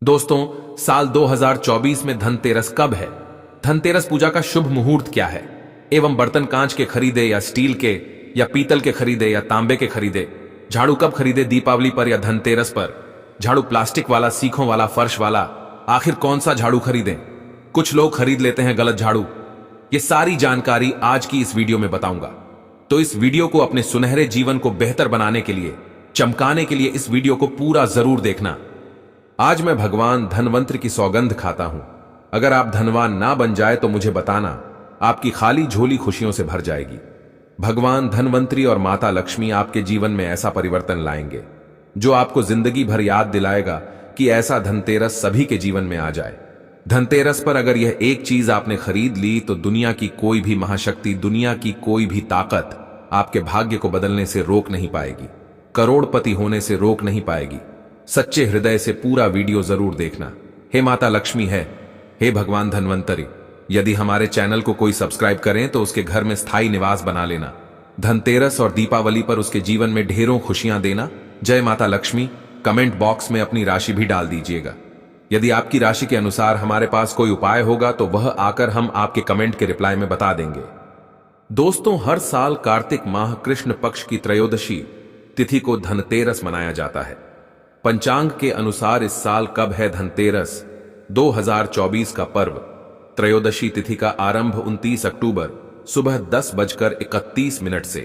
दोस्तों, साल 2024 में धनतेरस कब है? धनतेरस पूजा का शुभ मुहूर्त क्या है? एवं बर्तन कांच के खरीदे या स्टील के या पीतल के खरीदे या तांबे के खरीदे? झाड़ू कब खरीदे, दीपावली पर या धनतेरस पर? झाड़ू प्लास्टिक वाला, सीखों वाला, फर्श वाला? आखिर कौन सा झाड़ू खरीदें? कुछ लोग खरीद लेते हैं गलत झाड़ू। ये सारी जानकारी आज की इस वीडियो में बताऊंगा। तो इस वीडियो को अपने सुनहरे जीवन को बेहतर बनाने के लिए, चमकाने के लिए इस वीडियो को पूरा जरूर देखना। आज मैं भगवान धनवंतरि की सौगंध खाता हूं। अगर आप धनवान ना बन जाए तो मुझे बताना, आपकी खाली झोली खुशियों से भर जाएगी। भगवान धनवंतरि और माता लक्ष्मी आपके जीवन में ऐसा परिवर्तन लाएंगे जो आपको जिंदगी भर याद दिलाएगा कि ऐसा धनतेरस सभी के जीवन में आ जाए। धनतेरस पर अगर यह एक चीज आपने खरीद ली तो दुनिया की कोई भी महाशक्ति, दुनिया की कोई भी ताकत आपके भाग्य को बदलने से रोक नहीं पाएगी, करोड़पति होने से रोक नहीं पाएगी। सच्चे हृदय से पूरा वीडियो जरूर देखना। हे माता लक्ष्मी है, हे भगवान धनवंतरि, यदि हमारे चैनल को कोई सब्सक्राइब करें तो उसके घर में स्थायी निवास बना लेना। धनतेरस और दीपावली पर उसके जीवन में ढेरों खुशियां देना। जय माता लक्ष्मी। कमेंट बॉक्स में अपनी राशि भी डाल दीजिएगा। यदि आपकी राशि के अनुसार हमारे पास कोई उपाय होगा तो वह आकर हम आपके कमेंट के रिप्लाई में बता देंगे। दोस्तों, हर साल कार्तिक माह कृष्ण पक्ष की त्रयोदशी तिथि को धनतेरस मनाया जाता है। पंचांग के अनुसार इस साल कब है धनतेरस? 2024 का पर्व। त्रयोदशी तिथि का आरंभ 29 अक्टूबर सुबह 10:31 से,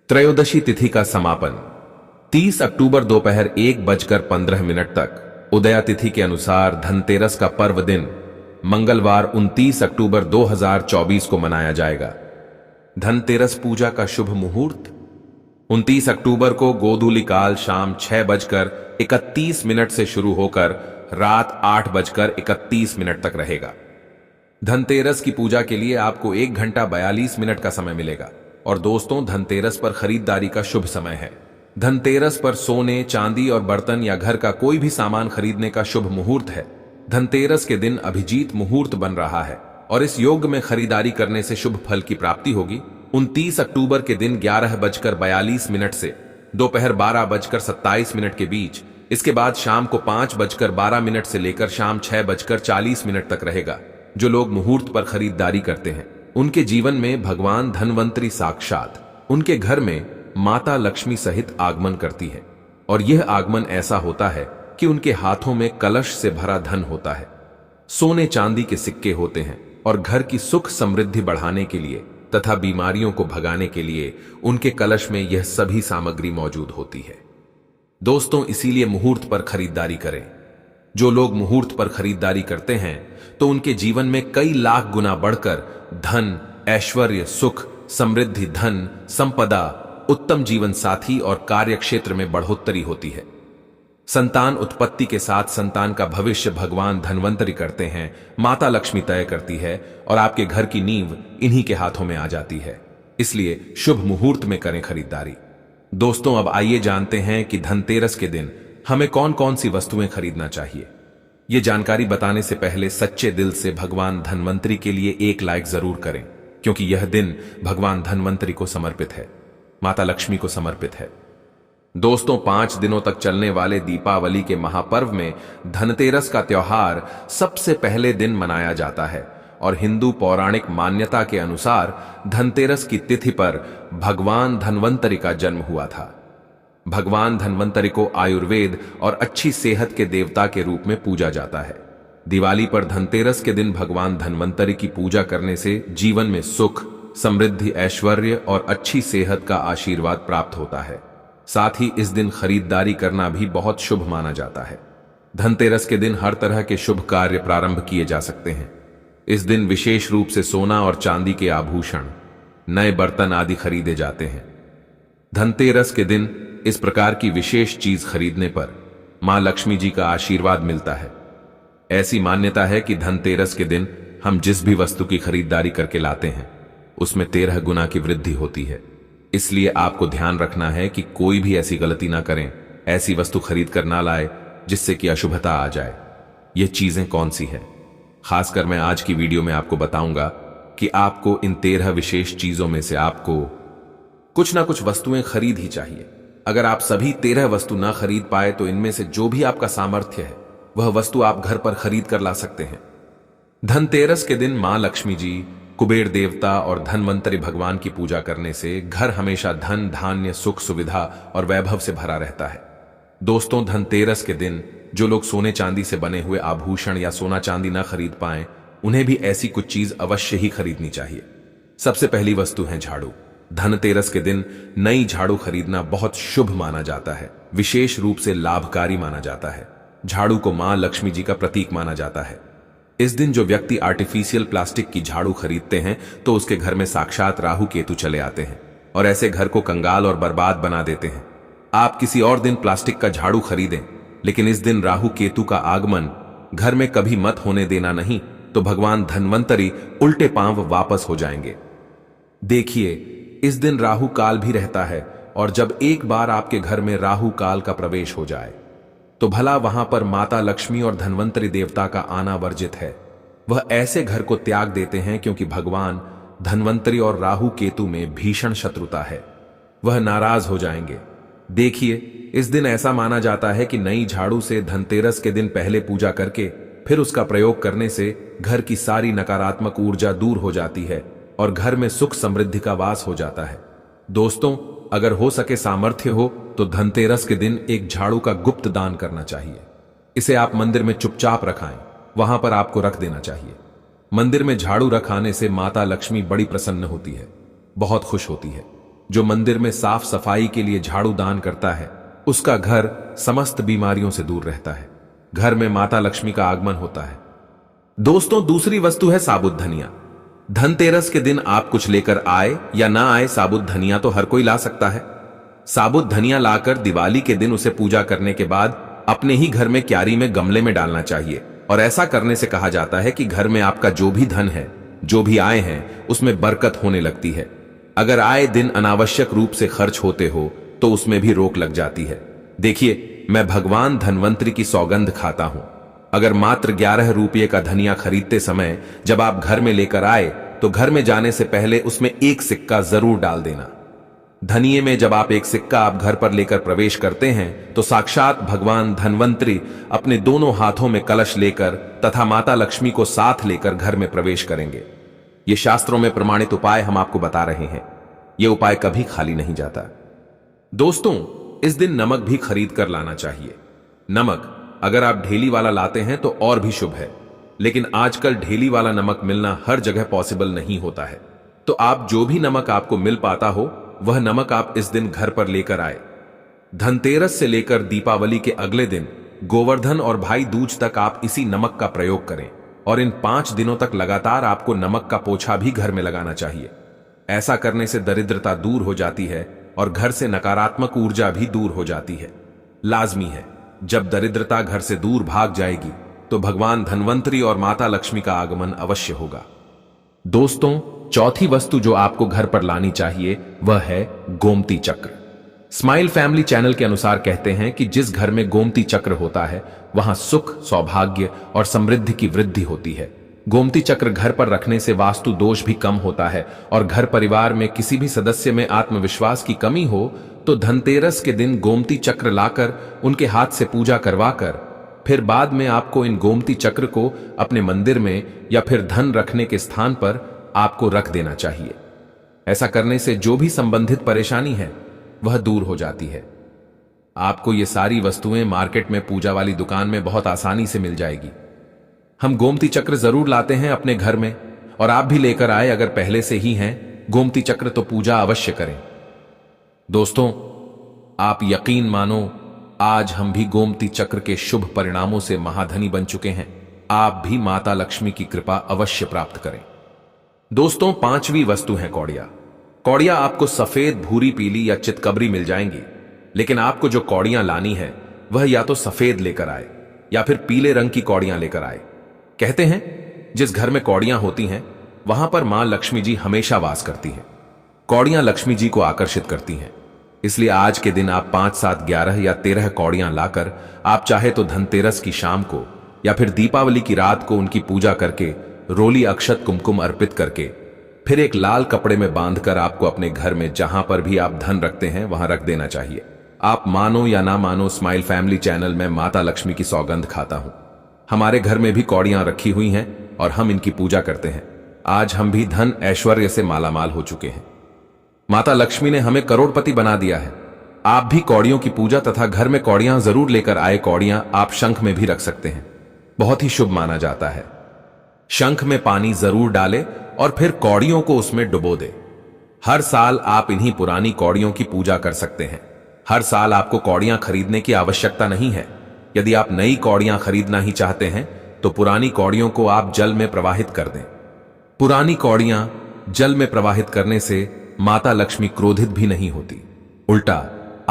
त्रयोदशी तिथि का समापन 30 अक्टूबर दोपहर 1:15 तक। उदया तिथि के अनुसार धनतेरस का पर्व दिन मंगलवार 29 अक्टूबर 2024 को मनाया जाएगा। धनतेरस पूजा का शुभ मुहूर्त 29 अक्टूबर को गोधूलि काल शाम 6:31 से शुरू होकर रात 8:31 तक रहेगा। धनतेरस की पूजा के लिए आपको 1 घंटा 42 मिनट का समय मिलेगा। और दोस्तों, धनतेरस पर खरीदारी का शुभ समय है। धनतेरस पर सोने, चांदी और बर्तन या घर का कोई भी सामान खरीदने का शुभ मुहूर्त है। धनतेरस के दिन अभिजीत मुहूर्त बन रहा है और इस योग में खरीदारी करने से शुभ फल की प्राप्ति होगी। 29 अक्टूबर के दिन 11:42 से दोपहर 12:27 के बीच, इसके बाद शाम को 5:12 से लेकर शाम 6:40 तक रहेगा। जो लोग मुहूर्त पर खरीदारी करते हैं उनके जीवन में भगवान धनवंतरि साक्षात उनके घर में माता लक्ष्मी सहित आगमन करती है। और यह आगमन ऐसा होता है कि उनके हाथों में कलश से भरा धन होता है, सोने चांदी के सिक्के होते हैं और घर की सुख समृद्धि बढ़ाने के लिए तथा बीमारियों को भगाने के लिए उनके कलश में यह सभी सामग्री मौजूद होती है। दोस्तों, इसीलिए मुहूर्त पर खरीदारी करें। जो लोग मुहूर्त पर खरीदारी करते हैं तो उनके जीवन में कई लाख गुना बढ़कर धन, ऐश्वर्य, सुख, समृद्धि, धन, संपदा, उत्तम जीवन साथी और कार्य क्षेत्र में बढ़ोतरी होती है। संतान उत्पत्ति के साथ संतान का भविष्य भगवान धनवंतरि करते हैं, माता लक्ष्मी तय करती है और आपके घर की नींव इन्हीं के हाथों में आ जाती है। इसलिए शुभ मुहूर्त में करें खरीदारी। दोस्तों, अब आइए जानते हैं कि धनतेरस के दिन हमें कौन कौन सी वस्तुएं खरीदना चाहिए। ये जानकारी बताने से पहले सच्चे दिल से भगवान धनवंतरि के लिए एक लाइक जरूर करें, क्योंकि यह दिन भगवान धनवंतरि को समर्पित है, माता लक्ष्मी को समर्पित है। दोस्तों, 5 दिनों तक चलने वाले दीपावली के महापर्व में धनतेरस का त्योहार सबसे पहले दिन मनाया जाता है और हिंदू पौराणिक मान्यता के अनुसार धनतेरस की तिथि पर भगवान धनवंतरि का जन्म हुआ था। भगवान धनवंतरि को आयुर्वेद और अच्छी सेहत के देवता के रूप में पूजा जाता है। दिवाली पर धनतेरस के दिन भगवान धनवंतरि की पूजा करने से जीवन में सुख, समृद्धि, ऐश्वर्य और अच्छी सेहत का आशीर्वाद प्राप्त होता है। साथ ही इस दिन खरीदारी करना भी बहुत शुभ माना जाता है। धनतेरस के दिन हर तरह के शुभ कार्य प्रारंभ किए जा सकते हैं। इस दिन विशेष रूप से सोना और चांदी के आभूषण, नए बर्तन आदि खरीदे जाते हैं। धनतेरस के दिन इस प्रकार की विशेष चीज खरीदने पर मां लक्ष्मी जी का आशीर्वाद मिलता है। ऐसी मान्यता है कि धनतेरस के दिन हम जिस भी वस्तु की खरीदारी करके लाते हैं उसमें 13 गुना की वृद्धि होती है। इसलिए आपको ध्यान रखना है कि कोई भी ऐसी गलती ना करें, ऐसी वस्तु खरीद कर ना लाए जिससे कि अशुभता आ जाए। ये चीजें कौन सी है, खासकर मैं आज की वीडियो में आपको बताऊंगा कि आपको इन 13 विशेष चीजों में से आपको कुछ ना कुछ वस्तुएं खरीद ही चाहिए। अगर आप सभी 13 वस्तु ना खरीद पाए तो इनमें से जो भी आपका सामर्थ्य है वह वस्तु आप घर पर खरीद कर ला सकते हैं। धनतेरस के दिन मां लक्ष्मी जी, कुबेर देवता और धनवंतरी भगवान की पूजा करने से घर हमेशा धन, धान्य, सुख, सुविधा और वैभव से भरा रहता है। दोस्तों, धनतेरस के दिन जो लोग सोने चांदी से बने हुए आभूषण या सोना चांदी न खरीद पाएं, उन्हें भी ऐसी कुछ चीज अवश्य ही खरीदनी चाहिए। सबसे पहली वस्तु है झाड़ू। धनतेरस के दिन नई झाड़ू खरीदना बहुत शुभ माना जाता है, विशेष रूप से लाभकारी माना जाता है। झाड़ू को मां लक्ष्मी जी का प्रतीक माना जाता है। इस दिन जो व्यक्ति आर्टिफिशियल प्लास्टिक की झाड़ू खरीदते हैं तो उसके घर में साक्षात राहु केतु चले आते हैं और ऐसे घर को कंगाल और बर्बाद बना देते हैं। आप किसी और दिन प्लास्टिक का झाड़ू खरीदें, लेकिन इस दिन राहु केतु का आगमन घर में कभी मत होने देना, नहीं तो भगवान धनवंतरी उल्टे पांव वापस हो जाएंगे। देखिए, इस दिन राहु काल भी रहता है और जब एक बार आपके घर में राहु काल का प्रवेश हो जाए तो भला वहां पर माता लक्ष्मी और धनवंतरी देवता का आना वर्जित है। वह ऐसे घर को त्याग देते हैं क्योंकि भगवान धनवंतरी और राहु केतु में भीषण शत्रुता है, वह नाराज हो जाएंगे। देखिए, इस दिन ऐसा माना जाता है कि नई झाड़ू से धनतेरस के दिन पहले पूजा करके फिर उसका प्रयोग करने से घर की सारी नकारात्मक ऊर्जा दूर हो जाती है और घर में सुख समृद्धि का वास हो जाता है। दोस्तों, अगर हो सके, सामर्थ्य हो तो धनतेरस के दिन एक झाड़ू का गुप्त दान करना चाहिए। इसे आप मंदिर में चुपचाप रखाएं, वहां पर आपको रख देना चाहिए। मंदिर में झाड़ू रखाने से माता लक्ष्मी बड़ी प्रसन्न होती है, बहुत खुश होती है। जो मंदिर में साफ सफाई के लिए झाड़ू दान करता है उसका घर समस्त बीमारियों से दूर रहता है, घर में माता लक्ष्मी का आगमन होता है। दोस्तों, दूसरी वस्तु है साबुत धनिया। धनतेरस के दिन आप कुछ लेकर आए या ना आए, साबुत धनिया तो हर कोई ला सकता है। साबुत धनिया लाकर दिवाली के दिन उसे पूजा करने के बाद अपने ही घर में क्यारी में गमले में डालना चाहिए और ऐसा करने से कहा जाता है कि घर में आपका जो भी धन है, जो भी आए हैं, उसमें बरकत होने लगती है। अगर आए दिन अनावश्यक रूप से खर्च होते हो तो उसमें भी रोक लग जाती है। देखिए, मैं भगवान धनवंतरी की सौगंध खाता हूं, अगर मात्र 11 रुपये का धनिया खरीदते समय जब आप घर में लेकर आए तो घर में जाने से पहले उसमें एक सिक्का जरूर डाल देना। धनिये में जब आप एक सिक्का आप घर पर लेकर प्रवेश करते हैं तो साक्षात भगवान धनवंतरी अपने दोनों हाथों में कलश लेकर तथा माता लक्ष्मी को साथ लेकर घर में प्रवेश करेंगे। ये शास्त्रों में प्रमाणित उपाय हम आपको बता रहे हैं, ये उपाय कभी खाली नहीं जाता। दोस्तों, इस दिन नमक भी खरीद कर लाना चाहिए। नमक अगर आप ढेली वाला लाते हैं तो और भी शुभ है, लेकिन आजकल ढेली वाला नमक मिलना हर जगह पॉसिबल नहीं होता है, तो आप जो भी नमक आपको मिल पाता हो वह नमक आप इस दिन घर पर लेकर आए। धनतेरस से लेकर दीपावली के अगले दिन गोवर्धन और भाई दूज तक आप इसी नमक का प्रयोग करें और इन 5 दिनों तक लगातार आपको नमक का पोछा भी घर में लगाना चाहिए। ऐसा करने से दरिद्रता दूर हो जाती है और घर से नकारात्मक ऊर्जा भी दूर हो जाती है। लाजमी है, जब दरिद्रता घर से दूर भाग जाएगी तो भगवान धनवंतरी और माता लक्ष्मी का आगमन अवश्य होगा। दोस्तों, चौथी वस्तु जो आपको घर पर लानी चाहिए वह है गोमती चक्र। स्माइल फैमिली चैनल के अनुसार कहते हैं कि जिस घर में गोमती चक्र होता है वहां सुख, सौभाग्य और समृद्धि की वृद्धि होती है। गोमती चक्र घर पर रखने से वास्तु दोष भी कम होता है और घर परिवार में किसी भी सदस्य में आत्मविश्वास की कमी हो तो धनतेरस के दिन गोमती चक्र लाकर उनके हाथ से पूजा करवाकर फिर बाद में आपको इन गोमती चक्र को अपने मंदिर में या फिर धन रखने के स्थान पर आपको रख देना चाहिए। ऐसा करने से जो भी संबंधित परेशानी है वह दूर हो जाती है। आपको ये सारी वस्तुएं मार्केट में पूजा वाली दुकान में बहुत आसानी से मिल जाएगी। हम गोमती चक्र जरूर लाते हैं अपने घर में और आप भी लेकर आए, अगर पहले से ही हैं गोमती चक्र तो पूजा अवश्य करें। दोस्तों, आप यकीन मानो, आज हम भी गोमती चक्र के शुभ परिणामों से महाधनी बन चुके हैं। आप भी माता लक्ष्मी की कृपा अवश्य प्राप्त करें। दोस्तों, 5वीं वस्तु है कौड़िया। कौड़िया आपको सफेद, भूरी, पीली या चितकबरी मिल जाएंगी, लेकिन आपको जो कौड़ियां लानी है वह या तो सफेद लेकर आए या फिर पीले रंग की कौड़ियां लेकर आए। कहते हैं जिस घर में कौड़ियां होती हैं वहां पर मां लक्ष्मी जी हमेशा वास करती हैं। कौड़ियां लक्ष्मी जी को आकर्षित करती हैं, इसलिए आज के दिन आप 5, 7, 11 या 13 कौड़ियां लाकर आप चाहे तो धनतेरस की शाम को या फिर दीपावली की रात को उनकी पूजा करके रोली, अक्षत, कुमकुम अर्पित करके फिर एक लाल कपड़े में बांधकर आपको अपने घर में जहां पर भी आप धन रखते हैं वहां रख देना चाहिए। आप मानो या ना मानो, स्माइल फैमिली चैनल में माता लक्ष्मी की सौगंध खाता हूं। हमारे घर में भी कौड़ियां रखी हुई हैं और हम इनकी पूजा करते हैं। आज हम भी धन ऐश्वर्य से मालामाल हो चुके हैं। माता लक्ष्मी ने हमें करोड़पति बना दिया है। आप भी कौड़ियों की पूजा तथा घर में कौड़ियां जरूर लेकर आए। कौड़ियां आप शंख में भी रख सकते हैं, बहुत ही शुभ माना जाता है। शंख में पानी जरूर डालें और फिर कौड़ियों को उसमें डुबो दें। हर साल आप इन्हीं पुरानी कौड़ियों की पूजा कर सकते हैं। हर साल आपको कौड़ियां खरीदने की आवश्यकता नहीं है। यदि आप नई कौड़ियां खरीदना ही चाहते हैं तो पुरानी कौड़ियों को आप जल में प्रवाहित कर दें। पुरानी कौड़ियां जल में प्रवाहित करने से माता लक्ष्मी क्रोधित भी नहीं होती, उल्टा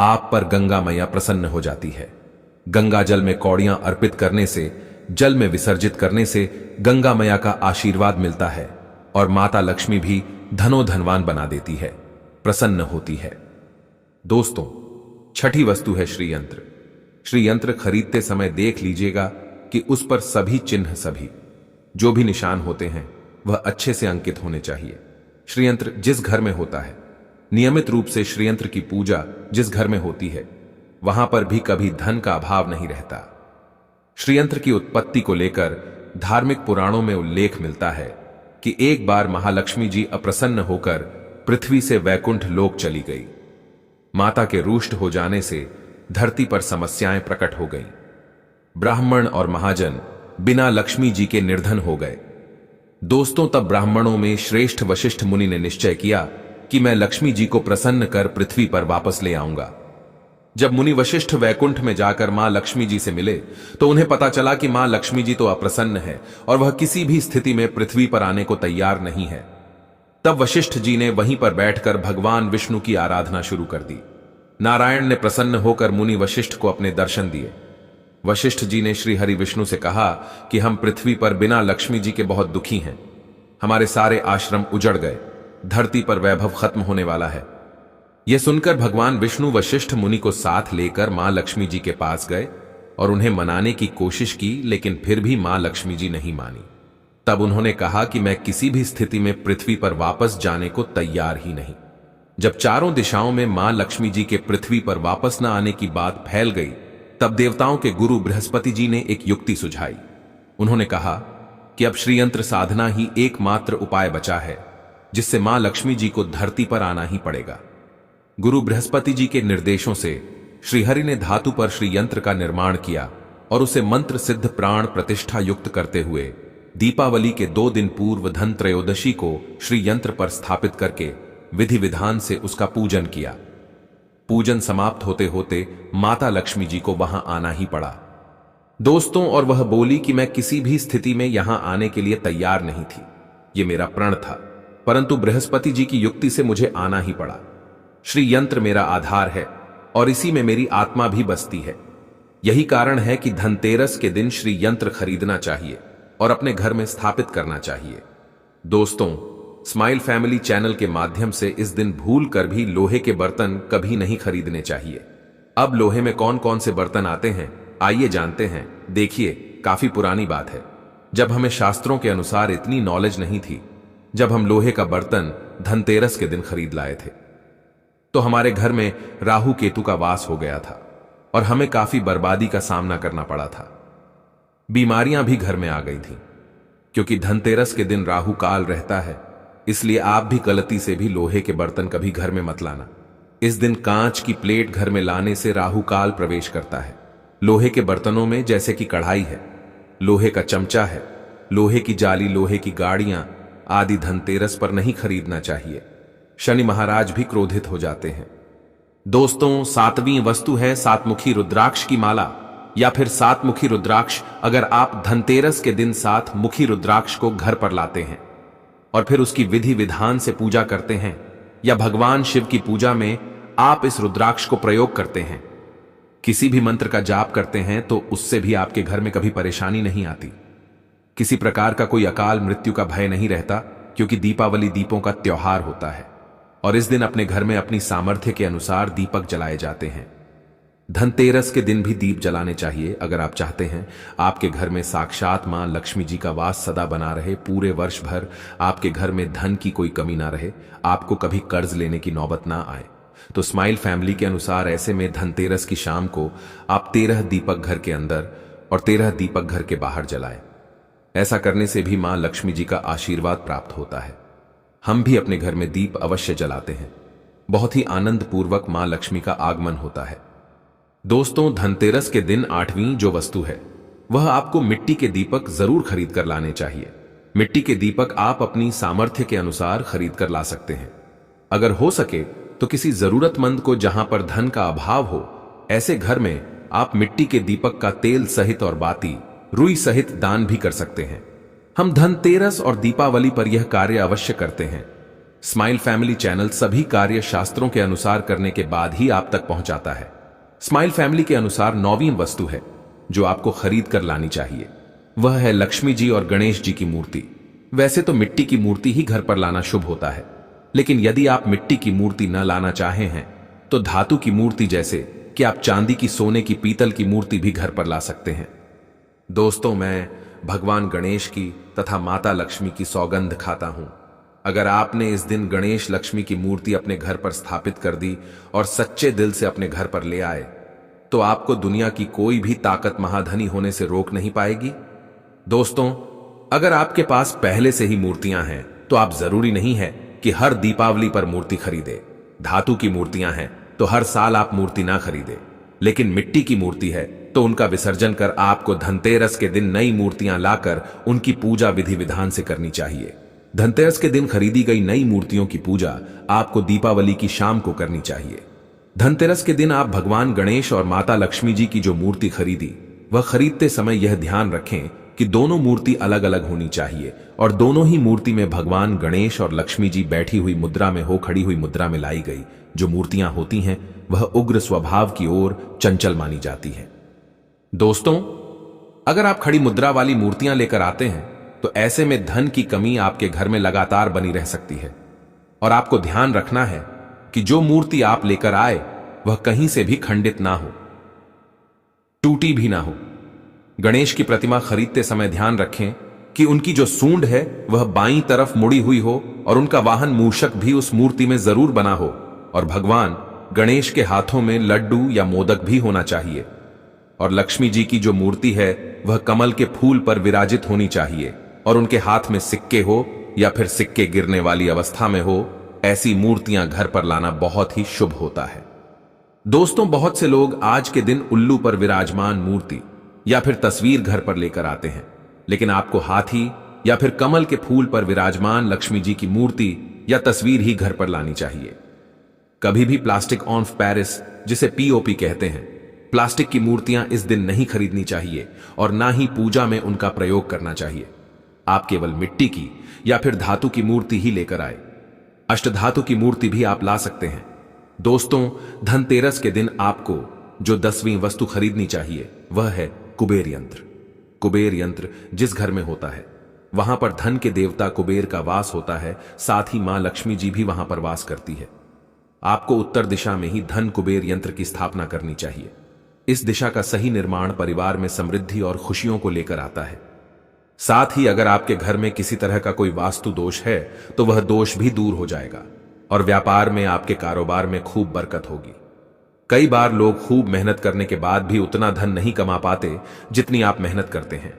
आप पर गंगा मैया प्रसन्न हो जाती है। गंगा जल में कौड़ियां अर्पित करने से, जल में विसर्जित करने से गंगा मैया का आशीर्वाद मिलता है और माता लक्ष्मी भी धनोधनवान बना देती है, प्रसन्न होती है। दोस्तों, छठी वस्तु है श्रीयंत्र। श्रीयंत्र खरीदते समय देख लीजिएगा कि उस पर सभी चिन्ह, सभी जो भी निशान होते हैं वह अच्छे से अंकित होने चाहिए। श्रीयंत्र जिस घर में होता है, नियमित रूप से श्रीयंत्र की पूजा जिस घर में होती है, वहां पर भी कभी धन का अभाव नहीं रहता। श्रीयंत्र की उत्पत्ति को लेकर धार्मिक पुराणों में उल्लेख मिलता है कि एक बार महालक्ष्मी जी अप्रसन्न होकर पृथ्वी से वैकुंठ लोक चली गई। माता के रुष्ट हो जाने से धरती पर समस्याएं प्रकट हो गईं। ब्राह्मण और महाजन बिना लक्ष्मी जी के निर्धन हो गए। दोस्तों, तब ब्राह्मणों में श्रेष्ठ वशिष्ठ मुनि ने निश्चय किया कि मैं लक्ष्मी जी को प्रसन्न कर पृथ्वी पर वापस ले आऊंगा। जब मुनि वशिष्ठ वैकुंठ में जाकर मां लक्ष्मी जी से मिले तो उन्हें पता चला कि मां लक्ष्मी जी तो अप्रसन्न है और वह किसी भी स्थिति में पृथ्वी पर आने को तैयार नहीं है। तब वशिष्ठ जी ने वहीं पर बैठकर भगवान विष्णु की आराधना शुरू कर दी। नारायण ने प्रसन्न होकर मुनि वशिष्ठ को अपने दर्शन दिए। वशिष्ठ जी ने श्री हरि विष्णु से कहा कि हम पृथ्वी पर बिना लक्ष्मी जी के बहुत दुखी हैं। हमारे सारे आश्रम उजड़ गए, धरती पर वैभव खत्म होने वाला है। यह सुनकर भगवान विष्णु वशिष्ठ मुनि को साथ लेकर मां लक्ष्मी जी के पास गए और उन्हें मनाने की कोशिश की, लेकिन फिर भी मां लक्ष्मी जी नहीं मानी। तब उन्होंने कहा कि मैं किसी भी स्थिति में पृथ्वी पर वापस जाने को तैयार ही नहीं। जब चारों दिशाओं में मां लक्ष्मी जी के पृथ्वी पर वापस न आने की बात फैल गई, तब देवताओं के गुरु बृहस्पति जी ने एक युक्ति सुझाई। उन्होंने कहा कि अब श्रीयंत्र साधना ही एकमात्र उपाय बचा है जिससे मां लक्ष्मी जी को धरती पर आना ही पड़ेगा। गुरु बृहस्पति जी के निर्देशों से श्रीहरि ने धातु पर श्रीयंत्र का निर्माण किया और उसे मंत्र सिद्ध प्राण प्रतिष्ठा युक्त करते हुए दीपावली के 2 दिन पूर्व धन त्रयोदशी को श्रीयंत्र पर स्थापित करके विधि विधान से उसका पूजन किया। पूजन समाप्त होते होते माता लक्ष्मी जी को वहां आना ही पड़ा। दोस्तों, और वह बोली कि मैं किसी भी स्थिति में यहां आने के लिए तैयार नहीं थी, यह मेरा प्रण था, परंतु बृहस्पति जी की युक्ति से मुझे आना ही पड़ा। श्री यंत्र मेरा आधार है और इसी में मेरी आत्मा भी बसती है। यही कारण है कि धनतेरस के दिन श्री यंत्र खरीदना चाहिए और अपने घर में स्थापित करना चाहिए। दोस्तों, स्माइल फैमिली चैनल के माध्यम से इस दिन भूल कर भी लोहे के बर्तन कभी नहीं खरीदने चाहिए। अब लोहे में कौन कौन से बर्तन आते हैं, आइए जानते हैं। देखिए, काफी पुरानी बात है, जब हमें शास्त्रों के अनुसार इतनी नॉलेज नहीं थी, जब हम लोहे का बर्तन धनतेरस के दिन खरीद लाए थे, तो हमारे घर में राहु केतु का वास हो गया था और हमें काफी बर्बादी का सामना करना पड़ा था। बीमारियां भी घर में आ गई थी, क्योंकि धनतेरस के दिन राहु काल रहता है। इसलिए आप भी गलती से भी लोहे के बर्तन कभी घर में मत लाना। इस दिन कांच की प्लेट घर में लाने से राहु काल प्रवेश करता है। लोहे के बर्तनों में जैसे कि कढ़ाई है, लोहे का चमचा है, लोहे की जाली, लोहे की गाड़ियां आदि धनतेरस पर नहीं खरीदना चाहिए। शनि महाराज भी क्रोधित हो जाते हैं। दोस्तों, 7वीं वस्तु है सातमुखी रुद्राक्ष की माला या फिर सातमुखी रुद्राक्ष। अगर आप धनतेरस के दिन 7 मुखी रुद्राक्ष को घर पर लाते हैं और फिर उसकी विधि विधान से पूजा करते हैं, या भगवान शिव की पूजा में आप इस रुद्राक्ष को प्रयोग करते हैं, किसी भी मंत्र का जाप करते हैं, तो उससे भी आपके घर में कभी परेशानी नहीं आती। किसी प्रकार का कोई अकाल मृत्यु का भय नहीं रहता, क्योंकि दीपावली दीपों का त्योहार होता है और इस दिन अपने घर में अपनी सामर्थ्य के अनुसार दीपक जलाए जाते हैं। धनतेरस के दिन भी दीप जलाने चाहिए अगर आप चाहते हैं आपके घर में साक्षात मां लक्ष्मी जी का वास सदा बना रहे, पूरे वर्ष भर आपके घर में धन की कोई कमी ना रहे, आपको कभी कर्ज लेने की नौबत ना आए। तो स्माइल फैमिली के अनुसार ऐसे में धनतेरस की शाम को आप 13 दीपक घर के अंदर और 13 दीपक घर के बाहर जलाएं। ऐसा करने से भी मां लक्ष्मी जी का आशीर्वाद प्राप्त होता है। हम भी अपने घर में दीप अवश्य जलाते हैं। बहुत ही आनंद पूर्वक मां लक्ष्मी का आगमन होता है। दोस्तों, धनतेरस के दिन 8वीं जो वस्तु है वह आपको मिट्टी के दीपक जरूर खरीद कर लाने चाहिए। मिट्टी के दीपक आप अपनी सामर्थ्य के अनुसार खरीद कर ला सकते हैं। अगर हो सके तो किसी जरूरतमंद को, जहां पर धन का अभाव हो, ऐसे घर में आप मिट्टी के दीपक का तेल सहित और बाती, रुई सहित दान भी कर सकते हैं। हम धनतेरस और दीपावली पर यह कार्य अवश्य करते हैं। स्माइल फैमिली चैनल सभी कार्य शास्त्रों के अनुसार करने के बाद ही आप तक पहुंचाता है। स्माइल फैमिली के अनुसार 9वीं वस्तु है जो आपको खरीद कर लानी चाहिए, वह है लक्ष्मी जी और गणेश जी की मूर्ति। वैसे तो मिट्टी की मूर्ति ही घर पर लाना शुभ होता है, लेकिन यदि आप मिट्टी की मूर्ति न लाना चाहे हैं तो धातु की मूर्ति, जैसे कि आप चांदी की, सोने की, पीतल की मूर्ति भी घर पर ला सकते हैं। दोस्तों, मैं भगवान गणेश की तथा माता लक्ष्मी की सौगंध खाता हूं। अगर आपने इस दिन गणेश लक्ष्मी की मूर्ति अपने घर पर स्थापित कर दी और सच्चे दिल से अपने घर पर ले आए, तो आपको दुनिया की कोई भी ताकत महाधनी होने से रोक नहीं पाएगी। दोस्तों, अगर आपके पास पहले से ही मूर्तियां हैं तो आप जरूरी नहीं है कि हर दीपावली पर मूर्ति खरीदे। धातु की मूर्तियां हैं तो हर साल आप मूर्ति ना खरीदे, लेकिन मिट्टी की मूर्ति है तो उनका विसर्जन कर आपको धनतेरस के दिन नई मूर्तियां लाकर उनकी पूजा विधि विधान से करनी चाहिए। धनतेरस के दिन खरीदी गई नई मूर्तियों की पूजा आपको दीपावली की शाम को करनी चाहिए। धनतेरस के दिन आप भगवान गणेश और माता लक्ष्मी जी की जो मूर्ति खरीदी, वह खरीदते समय यह ध्यान रखें कि दोनों मूर्ति अलग अलग होनी चाहिए और दोनों ही मूर्ति में भगवान गणेश और लक्ष्मी जी बैठी हुई मुद्रा में हो, खड़ी हुई मुद्रा में लाई गई जो मूर्तियां होती हैं वह उग्र स्वभाव की ओर चंचल मानी जाती है। दोस्तों, अगर आप खड़ी मुद्रा वाली मूर्तियां लेकर आते हैं तो ऐसे में धन की कमी आपके घर में लगातार बनी रह सकती है और आपको ध्यान रखना है कि जो मूर्ति आप लेकर आए वह कहीं से भी खंडित ना हो, टूटी भी ना हो। गणेश की प्रतिमा खरीदते समय ध्यान रखें कि उनकी जो सूंड है वह बाईं तरफ मुड़ी हुई हो और उनका वाहन मूषक भी उस मूर्ति में जरूर बना हो और भगवान गणेश के हाथों में लड्डू या मोदक भी होना चाहिए। और लक्ष्मी जी की जो मूर्ति है वह कमल के फूल पर विराजित होनी चाहिए और उनके हाथ में सिक्के हो या फिर सिक्के गिरने वाली अवस्था में हो। ऐसी मूर्तियां घर पर लाना बहुत ही शुभ होता है। दोस्तों, बहुत से लोग आज के दिन उल्लू पर विराजमान मूर्ति या फिर तस्वीर घर पर लेकर आते हैं, लेकिन आपको हाथी या फिर कमल के फूल पर विराजमान लक्ष्मी जी की मूर्ति या तस्वीर ही घर पर लानी चाहिए। कभी भी प्लास्टिक ऑन पेरिस, जिसे पीओपी कहते हैं, प्लास्टिक की मूर्तियां इस दिन नहीं खरीदनी चाहिए और ना ही पूजा में उनका प्रयोग करना चाहिए। आप केवल मिट्टी की या फिर धातु की मूर्ति ही लेकर आए। अष्टधातु की मूर्ति भी आप ला सकते हैं। दोस्तों, धनतेरस के दिन आपको जो 10वीं वस्तु खरीदनी चाहिए वह है कुबेर यंत्र। कुबेर यंत्र जिस घर में होता है वहां पर धन के देवता कुबेर का वास होता है, साथ ही मां लक्ष्मी जी भी वहां पर वास करती है। आपको उत्तर दिशा में ही धन कुबेर यंत्र की स्थापना करनी चाहिए। इस दिशा का सही निर्माण परिवार में समृद्धि और खुशियों को लेकर आता है। साथ ही अगर आपके घर में किसी तरह का कोई वास्तु दोष है तो वह दोष भी दूर हो जाएगा और व्यापार में, आपके कारोबार में खूब बरकत होगी। कई बार लोग खूब मेहनत करने के बाद भी उतना धन नहीं कमा पाते जितनी आप मेहनत करते हैं,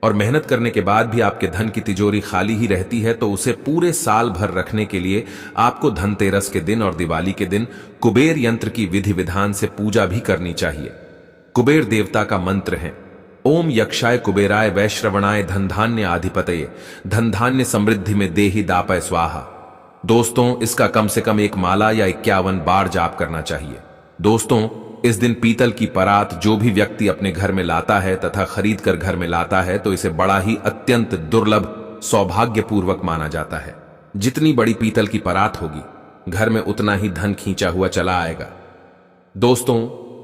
और मेहनत करने के बाद भी आपके धन की तिजोरी खाली ही रहती है, तो उसे पूरे साल भर रखने के लिए आपको धनतेरस के दिन और दिवाली के दिन कुबेर यंत्र की विधि विधान से पूजा भी करनी चाहिए। कुबेर देवता का मंत्र है ओम यक्षाय कुबेराय वैश्रवणाय धन धान्य आधिपतये धन धान्य समृद्धि में देहि दापय स्वाहा। दोस्तों, इसका कम से कम एक माला या 51 बार जाप करना चाहिए। दोस्तों, इस दिन पीतल की परात जो भी व्यक्ति अपने घर में लाता है तथा खरीद कर घर में लाता है तो इसे बड़ा ही अत्यंत दुर्लभ, सौभाग्यपूर्वक माना जाता है। जितनी बड़ी पीतल की परात होगी घर में उतना ही धन खींचा हुआ चला आएगा। दोस्तों,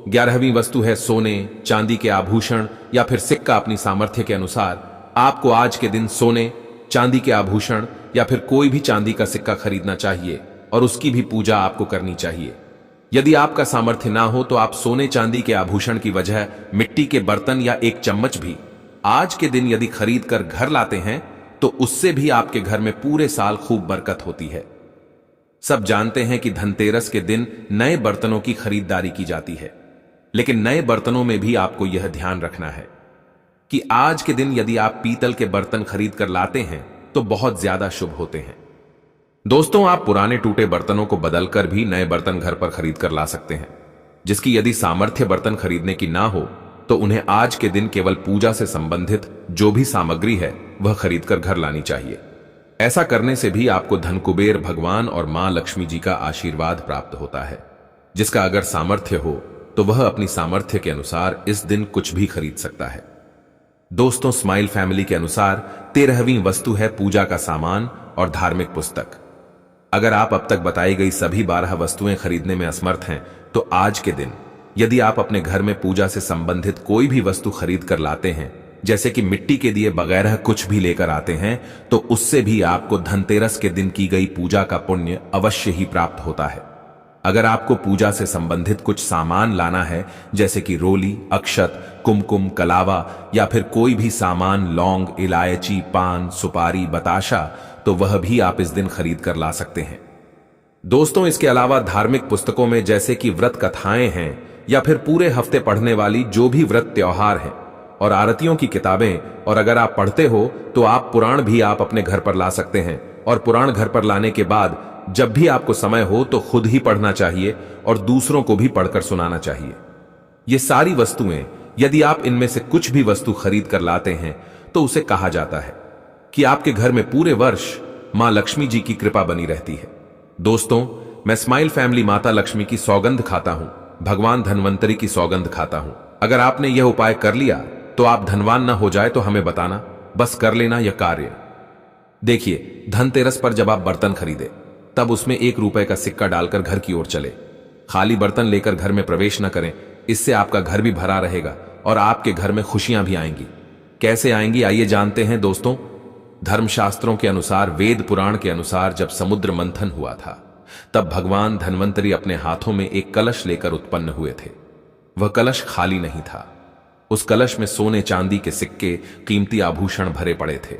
11वीं वस्तु है सोने चांदी के आभूषण या फिर सिक्का। अपनी सामर्थ्य के अनुसार आपको आज के दिन सोने चांदी के आभूषण या फिर कोई भी चांदी का सिक्का खरीदना चाहिए और उसकी भी पूजा आपको करनी चाहिए। यदि आपका सामर्थ्य ना हो तो आप सोने चांदी के आभूषण की वजह मिट्टी के बर्तन या एक चम्मच भी आज के दिन यदि खरीद कर घर लाते हैं तो उससे भी आपके घर में पूरे साल खूब बरकत होती है। सब जानते हैं कि धनतेरस के दिन नए बर्तनों की खरीदारी की जाती है, लेकिन नए बर्तनों में भी आपको यह ध्यान रखना है कि आज के दिन यदि आप पीतल के बर्तन खरीद कर लाते हैं तो बहुत ज्यादा शुभ होते हैं। दोस्तों, आप पुराने टूटे बर्तनों को बदलकर भी नए बर्तन घर पर खरीद कर ला सकते हैं। जिसकी यदि सामर्थ्य बर्तन खरीदने की ना हो तो उन्हें आज के दिन केवल पूजा से संबंधित जो भी सामग्री है वह खरीद कर घर लानी चाहिए। ऐसा करने से भी आपको धन कुबेर भगवान और मां लक्ष्मी जी का आशीर्वाद प्राप्त होता है। जिसका अगर सामर्थ्य हो तो वह अपनी सामर्थ्य के अनुसार इस दिन कुछ भी खरीद सकता है। दोस्तों, स्माइल फैमिली के अनुसार 13वीं वस्तु है पूजा का सामान और धार्मिक पुस्तक। अगर आप अब तक बताई गई सभी 12 वस्तुएं खरीदने में असमर्थ हैं तो आज के दिन यदि आप अपने घर में पूजा से संबंधित कोई भी वस्तु खरीद कर लाते हैं, जैसे कि मिट्टी के दिए वगैरह कुछ भी लेकर आते हैं, तो उससे भी आपको धनतेरस के दिन की गई पूजा का पुण्य अवश्य ही प्राप्त होता है। अगर आपको पूजा से संबंधित कुछ सामान लाना है, जैसे कि रोली, अक्षत, कुमकुम, कलावा या फिर कोई भी सामान, लौंग, इलायची, पान, सुपारी, बताशा, तो वह भी आप इस दिन खरीद कर ला सकते हैं। दोस्तों, इसके अलावा धार्मिक पुस्तकों में जैसे कि व्रत कथाएं हैं या फिर पूरे हफ्ते पढ़ने वाली जो भी व्रत त्योहार हैं और आरतियों की किताबें, और अगर आप पढ़ते हो तो आप पुराण भी आप अपने घर पर ला सकते हैं। और पुराण घर पर लाने के बाद जब भी आपको समय हो तो खुद ही पढ़ना चाहिए और दूसरों को भी पढ़कर सुनाना चाहिए। ये सारी वस्तुएं यदि आप इनमें से कुछ भी वस्तु खरीद कर लाते हैं तो उसे कहा जाता है कि आपके घर में पूरे वर्ष मां लक्ष्मी जी की कृपा बनी रहती है। दोस्तों, मैं स्माइल फैमिली माता लक्ष्मी की सौगंध खाता हूं, भगवान धन्वंतरी की सौगंध खाता हूं। अगर आपने यह उपाय कर लिया तो आप धनवान ना हो जाए तो हमें बताना, बस कर लेना यह कार्य। देखिए, धनतेरस पर जब आप बर्तन खरीदे तब उसमें 1 रुपए का सिक्का डालकर घर की ओर चले। खाली बर्तन लेकर घर में प्रवेश न करें, इससे आपका घर भी भरा रहेगा और आपके घर में खुशियां भी आएंगी। कैसे आएंगी, आइए जानते हैं। दोस्तों, धर्मशास्त्रों के अनुसार, वेद पुराण के अनुसार जब समुद्र मंथन हुआ था तब भगवान धन्वंतरी अपने हाथों में एक कलश लेकर उत्पन्न हुए थे। वह कलश खाली नहीं था। उस कलश में सोने चांदी के सिक्के, कीमती आभूषण भरे पड़े थे।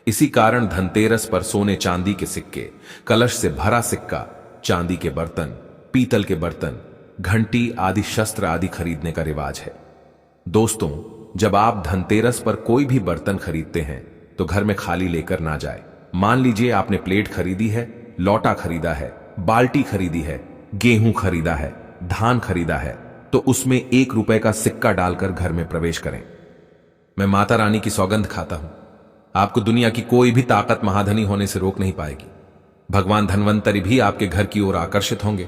इसी कारण धनतेरस पर सोने चांदी के सिक्के, कलश से भरा सिक्का, चांदी के बर्तन, पीतल के बर्तन, घंटी आदि शस्त्र आदि खरीदने का रिवाज है। दोस्तों, जब आप धनतेरस पर कोई भी बर्तन खरीदते हैं तो घर में खाली लेकर ना जाए। मान लीजिए आपने प्लेट खरीदी है, लोटा खरीदा है, बाल्टी खरीदी है, गेहूं खरीदा है, धान खरीदा है, तो उसमें 1 रुपए का सिक्का डालकर घर में प्रवेश करें। मैं माता रानी की सौगंध खाता हूं, आपको दुनिया की कोई भी ताकत महाधनी होने से रोक नहीं पाएगी। भगवान धन्वंतरी भी आपके घर की ओर आकर्षित होंगे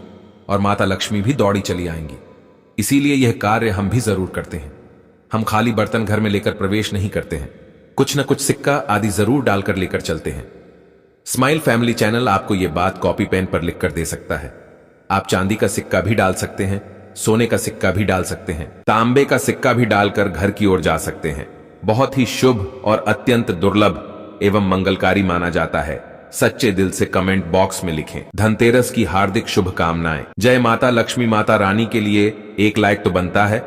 और माता लक्ष्मी भी दौड़ी चली आएंगी। इसीलिए यह कार्य हम भी जरूर करते हैं। हम खाली बर्तन घर में लेकर प्रवेश नहीं करते हैं, कुछ न कुछ सिक्का आदि जरूर डालकर लेकर चलते हैं। स्माइल फैमिली चैनल आपको यह बात कॉपी पेन पर लिखकर दे सकता है। आप चांदी का सिक्का भी डाल सकते हैं, सोने का सिक्का भी डाल सकते हैं, तांबे का सिक्का भी डालकर घर की ओर जा सकते हैं। बहुत ही शुभ और अत्यंत दुर्लभ एवं मंगलकारी माना जाता है। सच्चे दिल से कमेंट बॉक्स में लिखें। धनतेरस की हार्दिक शुभकामनाएं। जय माता लक्ष्मी माता रानी के लिए 1 लाइक तो बनता है।